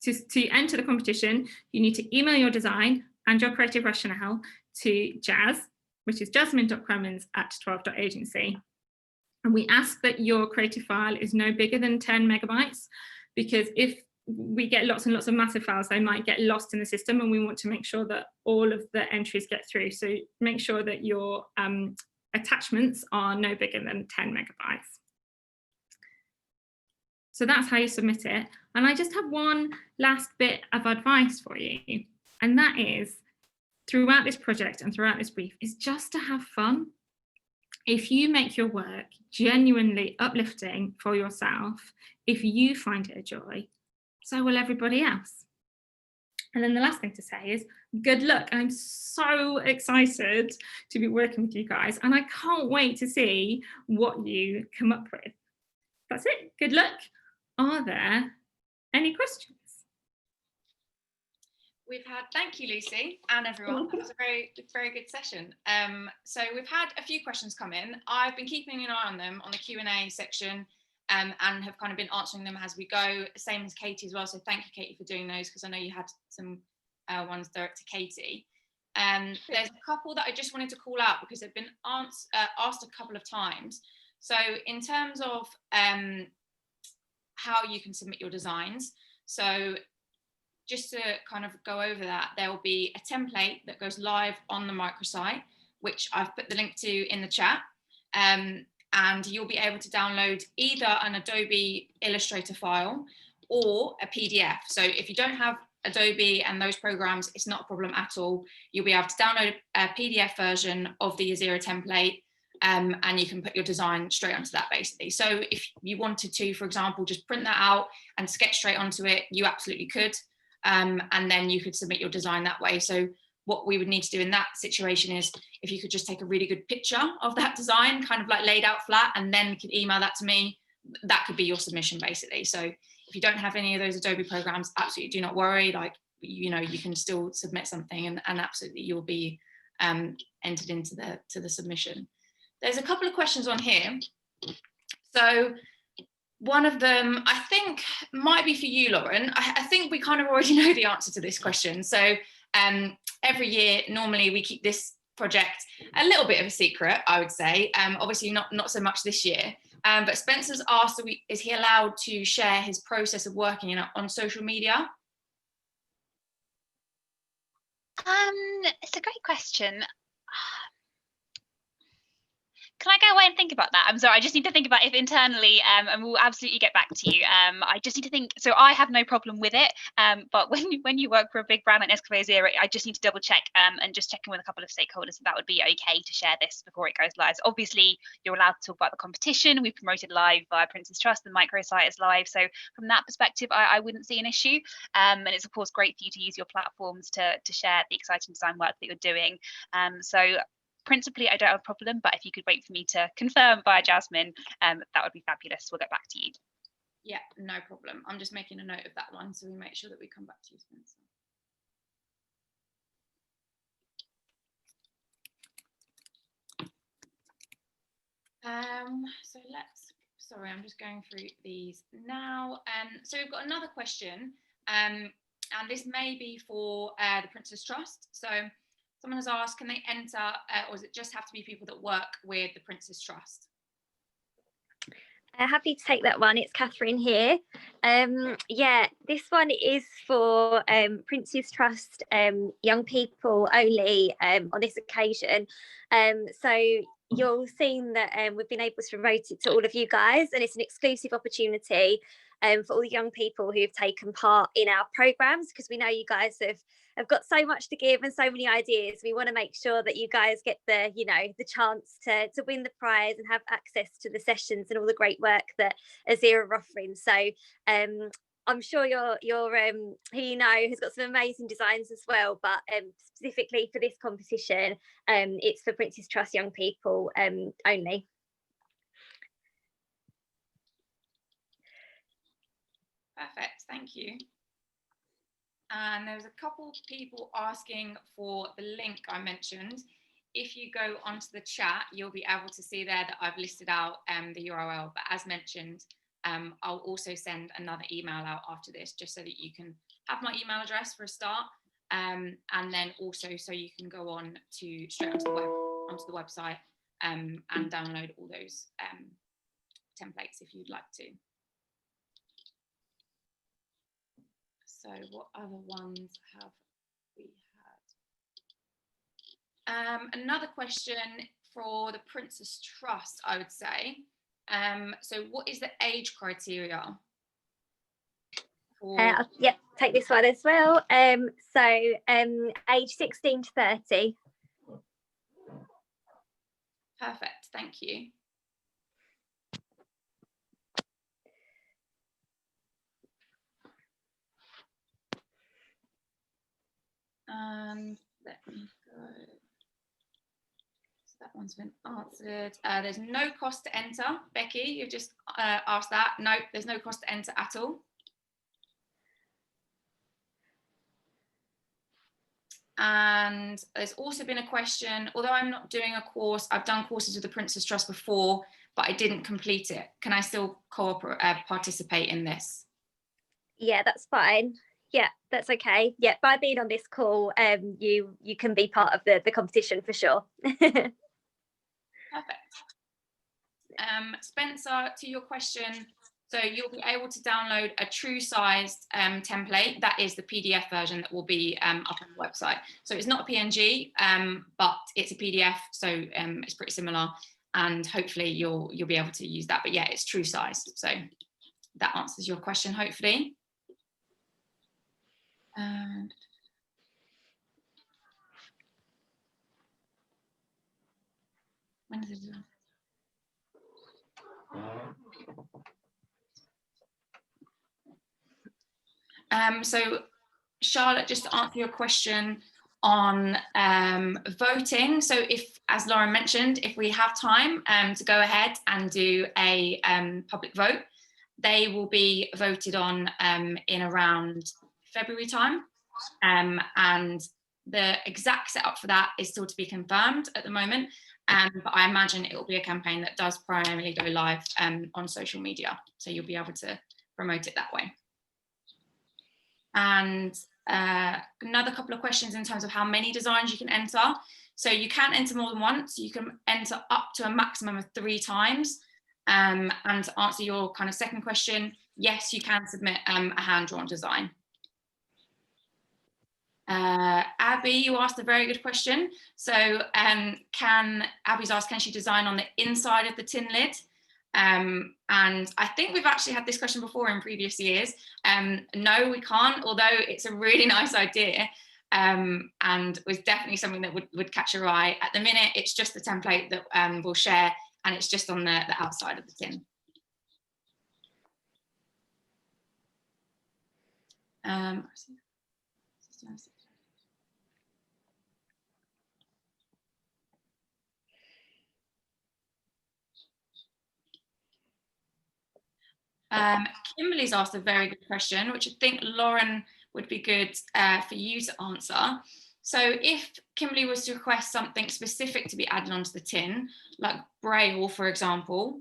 To enter the competition, you need to email your design and your creative rationale to Jazz, which is jasmine.cremins@12.agency. And we ask that your creative file is no bigger than 10 megabytes, because if we get lots and lots of massive files, they might get lost in the system, and we want to make sure that all of the entries get through. So make sure that your attachments are no bigger than 10 megabytes. So that's how you submit it. And I just have one last bit of advice for you, and that is, throughout this project and throughout this brief, is just to have fun. If you make your work genuinely uplifting for yourself, if you find it a joy, so will everybody else. And then the last thing to say is good luck. I'm so excited to be working with you guys, and I can't wait to see what you come up with. That's it. Good luck. Are there any questions? Thank you, Lucy, and everyone. That was a very, very good session. So we've had a few questions come in. I've been keeping an eye on them on the Q&A section, and have kind of been answering them as we go, same as Katie as well. So thank you, Katie, for doing those, because I know you had some ones direct to Katie. There's a couple that I just wanted to call out because they've been asked a couple of times. So in terms of how you can submit your designs, so just to kind of go over that, there will be a template that goes live on the microsite, which I've put the link to in the chat. And you'll be able to download either an Adobe Illustrator file or a PDF. So if you don't have Adobe and those programs, it's not a problem at all. You'll be able to download a PDF version of the Azera template, and you can put your design straight onto that, basically. So if you wanted to, for example, just print that out and sketch straight onto it, you absolutely could. And then you could submit your design that way. So what we would need to do in that situation is, if you could just take a really good picture of that design, kind of like laid out flat, and then you could email that to me, that could be your submission, basically. So if you don't have any of those Adobe programs, absolutely do not worry. Like, you know, you can still submit something, and absolutely you'll be entered into the submission. There's a couple of questions on here. So one of them, I think, might be for you, Lauren. I think we kind of already know the answer to this question. So every year, normally we keep this project a little bit of a secret, I would say. Obviously not so much this year. But Spencer's asked, is he allowed to share his process of working on social media? It's a great question. Can I go away and think about that? I'm sorry, I just need to think about it internally, and we'll absolutely get back to you. I just need to think. So I have no problem with it, but when you work for a big brand like NESCAFÉ Azera, I just need to double check and just check in with a couple of stakeholders that would be okay to share this before it goes live. So obviously, you're allowed to talk about the competition. We've promoted live via Prince's Trust. The microsite is live. So from that perspective, I wouldn't see an issue. And it's of course great for you to use your platforms to share the exciting design work that you're doing. So principally, I don't have a problem, but if you could wait for me to confirm via Jasmine, that would be fabulous. We'll get back to you. Yeah, no problem. I'm just making a note of that one, so we make sure that we come back to you, Spencer. So let's sorry, I'm just going through these now. So we've got another question, and this may be for the Prince's Trust. So someone has asked, can they enter, or does it just have to be people that work with the Prince's Trust? Happy to take that one. It's Catherine here. Yeah, this one is for Prince's Trust young people only on this occasion. So you'll seen that we've been able to promote it to all of you guys, and it's an exclusive opportunity for all the young people who have taken part in our programs, because we know you guys have got so much to give and so many ideas. We want to make sure that you guys get the, you know, the chance to win the prize and have access to the sessions and all the great work that Azera are offering. So I'm sure your who you know has got some amazing designs as well, but specifically for this competition, it's for Prince's Trust young people only. Perfect, thank you. And there's a couple of people asking for the link I mentioned. If you go onto the chat, you'll be able to see there that I've listed out the URL, but as mentioned, I'll also send another email out after this, just so that you can have my email address for a start, and then also so you can go on to straight onto the website and download all those templates if you'd like to. So what other ones have we had? Another question for the Prince's Trust, I would say. So what is the age criteria? Yeah, take this one as well. Age 16 to 30. Perfect, thank you. And let me go. So that one's been answered. There's no cost to enter. Becky, you've just asked that. No, there's no cost to enter at all. And there's also been a question, although I'm not doing a course, I've done courses with the Prince's Trust before, but I didn't complete it. Can I still participate in this? Yeah, that's fine. Yeah, that's okay. Yeah, by being on this call, you can be part of the competition for sure. Perfect. Spencer, to your question, so you'll be able to download a true sized template. That is the PDF version that will be up on the website. So it's not a PNG, but it's a PDF, so it's pretty similar, and hopefully you'll be able to use that. But yeah, it's true sized. So that answers your question, hopefully. And when is it? So Charlotte, just to answer your question on voting. So if, as Lauren mentioned, if we have time to go ahead and do a public vote, they will be voted on in around February time. And the exact setup for that is still to be confirmed at the moment. But I imagine it will be a campaign that does primarily go live on social media. So you'll be able to promote it that way. And another couple of questions in terms of how many designs you can enter. So you can enter more than once. You can enter up to a maximum of 3 times. And to answer your kind of second question, yes, you can submit a hand-drawn design. Abby, you asked a very good question. So Abby's asked, can she design on the inside of the tin lid? And I think we've actually had this question before in previous years. No, we can't, although it's a really nice idea, and was definitely something that would catch your eye. At the minute, it's just the template that we'll share, and it's just on the outside of the tin. Kimberly's asked a very good question, which I think Lauren would be good for you to answer. So if Kimberly was to request something specific to be added onto the tin, like Braille, for example,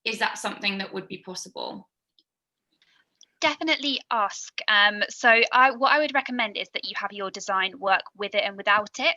is that something that would be possible? Definitely ask. What I would recommend is that you have your design work with it and without it.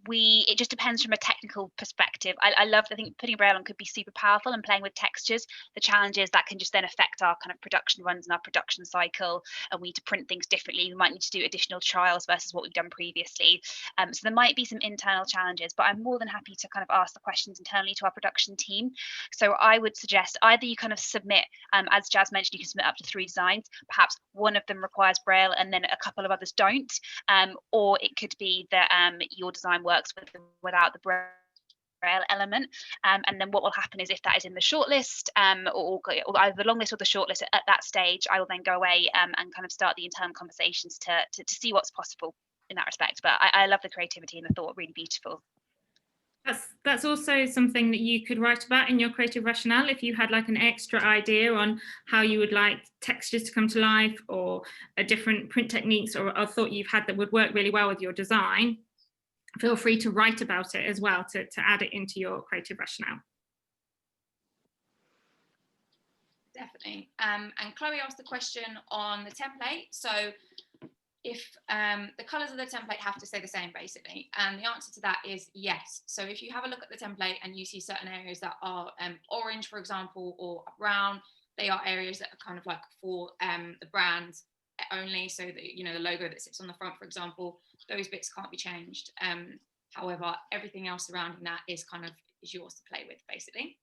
It just depends from a technical perspective. I think putting Braille on could be super powerful, and playing with textures. The challenge is that can just then affect our kind of production runs and our production cycle, and we need to print things differently. We might need to do additional trials versus what we've done previously. So there might be some internal challenges, but I'm more than happy to kind of ask the questions internally to our production team. So I would suggest either you kind of submit, as Jazz mentioned, you can submit up to 3 designs. Perhaps one of them requires Braille and then a couple of others don't, or it could be that your design works without the Braille element, and then what will happen is if that is in the shortlist, or either the long list or the shortlist, at that stage I will then go away and kind of start the internal conversations to see what's possible in that respect. But I love the creativity and the thought, really beautiful. That's also something that you could write about in your creative rationale if you had like an extra idea on how you would like textures to come to life, or a different print techniques, or a thought you've had that would work really well with your design. Feel free to write about it as well to add it into your creative rationale. Definitely. And Chloe asked the question on the template. So if the colours of the template have to stay the same, basically, and the answer to that is yes. So if you have a look at the template and you see certain areas that are orange, for example, or brown, they are areas that are kind of like for the brand only. So that, you know, the logo that sits on the front, for example, those bits can't be changed. However, everything else surrounding that is yours to play with, basically.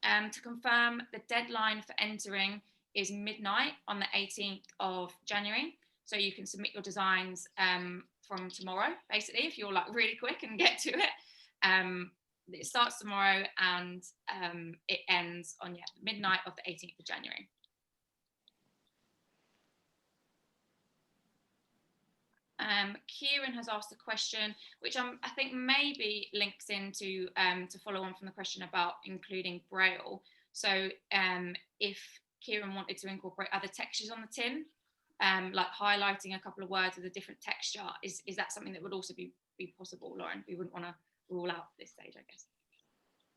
To confirm, the deadline for entering is midnight on the 18th of January. So you can submit your designs from tomorrow, basically, if you're like really quick and get to it. It starts tomorrow and it ends on midnight of the 18th of January. Kieran has asked a question, which I think maybe links into to follow on from the question about including Braille. So if Kieran wanted to incorporate other textures on the tin, like highlighting a couple of words with a different texture, is that something that would also be possible, Lauren? We wouldn't want to rule out at this stage, I guess.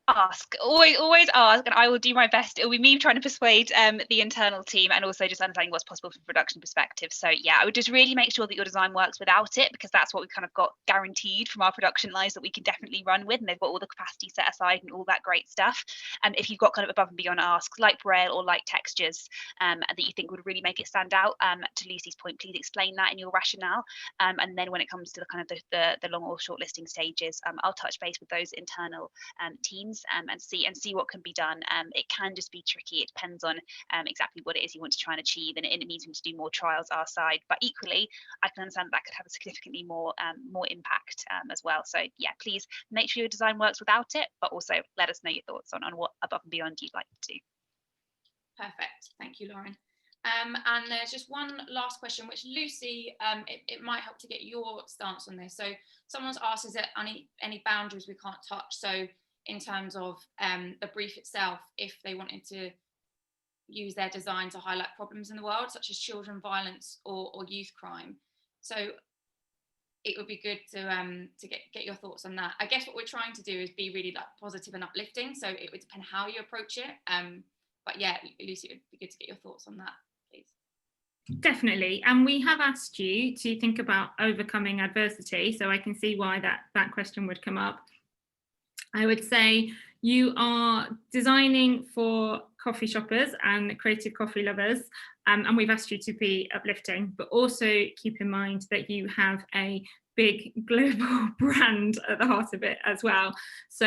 Ask, always ask, and I will do my best. It will be me trying to persuade the internal team, and also just understanding what's possible from a production perspective. So yeah, I would just really make sure that your design works without it, because that's what we kind of got guaranteed from our production lines that we can definitely run with, and they've got all the capacity set aside and all that great stuff. And if you've got kind of above and beyond asks like Braille or like textures that you think would really make it stand out, to Lucy's point, please explain that in your rationale. And then when it comes to the kind of the long or short listing stages, I'll touch base with those internal teams and see what can be done. It can just be tricky. It depends on exactly what it is you want to try and achieve, and it means we need to do more trials our side. But equally, I can understand that could have a significantly more impact as well. So yeah, please make sure your design works without it, but also let us know your thoughts on what above and beyond you'd like to do. Perfect. Thank you, Lauren. And there's just one last question, which Lucy, it might help to get your stance on this. So someone's asked, is there any boundaries we can't touch? So in terms of the brief itself, if they wanted to use their design to highlight problems in the world, such as children violence or youth crime. So it would be good to get your thoughts on that. I guess what we're trying to do is be really like positive and uplifting. So it would depend how you approach it. But yeah, Lucy, it would be good to get your thoughts on that, please. Definitely. And we have asked you to think about overcoming adversity. So I can see why that question would come up. I would say you are designing for coffee shoppers and creative coffee lovers, and we've asked you to be uplifting, but also keep in mind that you have a big global brand at the heart of it as well. So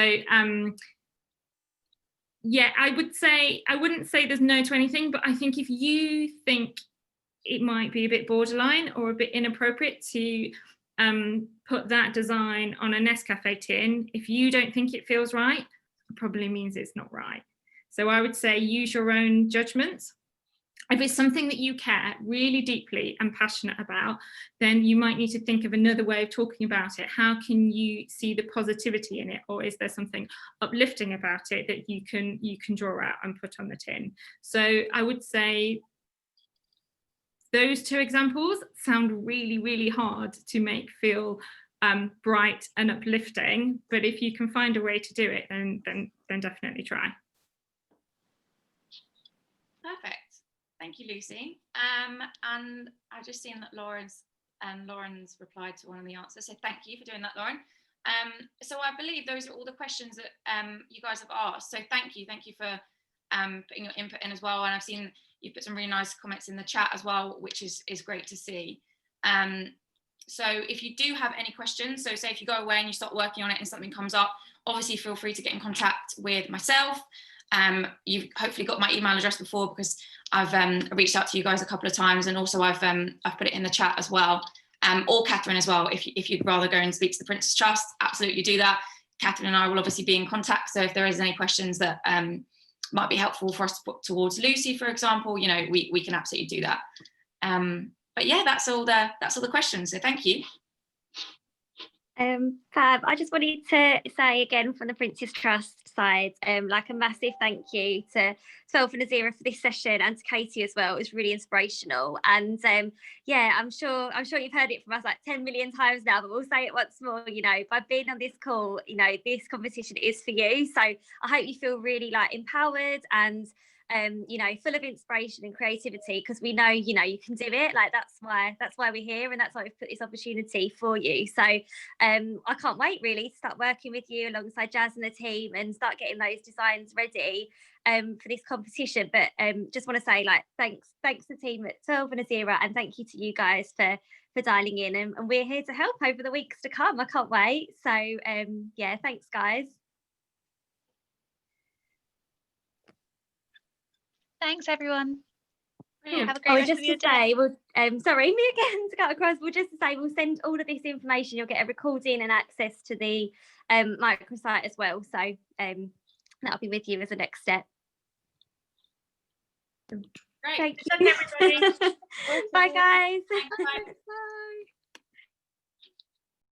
yeah, I wouldn't say there's no to anything, but I think if you think it might be a bit borderline or a bit inappropriate to put that design on a NESCAFÉ tin, if you don't think it feels right, it probably means it's not right. So I would say use your own judgment. If it's something that you care really deeply and passionate about, then you might need to think of another way of talking about it. How can you see the positivity in it, or is there something uplifting about it that you can draw out and put on the tin? So I would say those two examples sound really, really hard to make feel bright and uplifting, but if you can find a way to do it, then definitely try. Perfect. Thank you, Lucy. And I've just seen that Lauren's replied to one of the answers, so thank you for doing that, Lauren. So I believe those are all the questions that you guys have asked. So thank you for putting your input in as well. And I've seen you put some really nice comments in the chat as well, which is great to see. So if you do have any questions, so say if you go away and you start working on it and something comes up, obviously feel free to get in contact with myself. You've hopefully got my email address before, because I've reached out to you guys a couple of times, and also I've put it in the chat as well. Or Catherine as well, if you'd rather go and speak to the Prince's Trust, absolutely do that. Catherine and I will obviously be in contact, so if there is any questions that might be helpful for us to put towards Lucy, for example, you know, we can absolutely do that. But yeah, that's all the questions, so thank you. Fab, I just wanted to say again from the Prince's Trust side, like a massive thank you to 12 and Azera for this session, and to Katie as well. It was really inspirational, and yeah, I'm sure you've heard it from us like 10 million times now, but we'll say it once more. You know, by being on this call, you know, this competition is for you. So I hope you feel really like empowered and you know, full of inspiration and creativity, because we know, you know, you can do it. Like that's why we're here, and that's why we've put this opportunity for you. So I can't wait really to start working with you alongside Jazz and the team and start getting those designs ready for this competition. But just want to say, like, thanks to the team at 12 and Azera, and thank you to you guys for dialing in, and we're here to help over the weeks to come. I can't wait. So yeah, thanks guys. Thanks, everyone. Brilliant. Have a great rest just of your to say, day. well, sorry, me again to cut across. We'll just to say we'll send all of this information. You'll get a recording and access to the microsite as well. So that'll be with you as a next step. Great. Thank Good luck, you. everybody. Bye, guys. Thanks, bye. Bye.